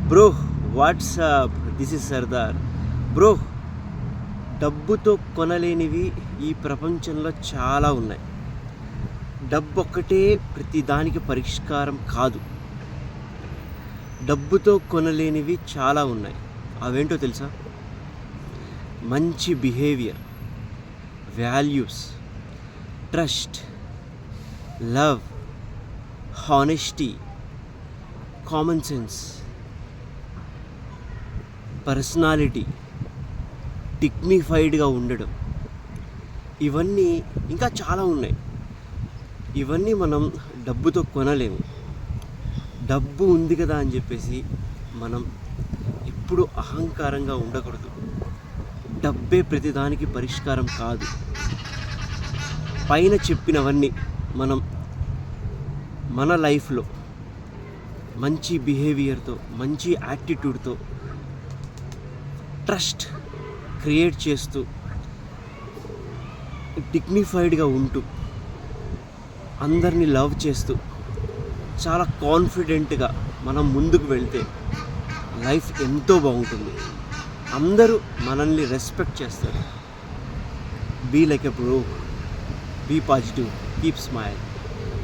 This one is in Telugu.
Bro, WhatsApp, this is Sardar. Bro, డబ్బుతో కొనలేనివి ఈ ప్రపంచంలో చాలా ఉన్నాయి. డబ్బు ఒక్కటే ప్రతి దానికి పరిష్కారం కాదు. డబ్బుతో కొనలేనివి చాలా ఉన్నాయి. అవేంటో తెలుసా? మంచి behaviour, values, trust, love, honesty, common sense, personality, డిగ్నిఫైడ్గా ఉండడం, ఇవన్నీ ఇంకా చాలా ఉన్నాయి. ఇవన్నీ మనం డబ్బుతో కొనలేము. డబ్బు ఉంది కదా అని చెప్పేసి మనం ఎప్పుడు అహంకారంగా ఉండకూడదు. డబ్బే ప్రతిదానికి పరిష్కారం కాదు. పైన చెప్పినవన్నీ మనం మన లైఫ్లో మంచి బిహేవియర్తో, మంచి యాటిట్యూడ్తో, ట్రస్ట్ క్రియేట్ చేస్తూ, డిగ్నిఫైడ్గా ఉంటూ, అందరినీ లవ్ చేస్తూ, చాలా కాన్ఫిడెంట్గా మనం ముందుకు వెళ్తే లైఫ్ ఎంతో బాగుంటుంది. అందరూ మనల్ని రెస్పెక్ట్ చేస్తారు. Be like a bro, be positive, keep smile.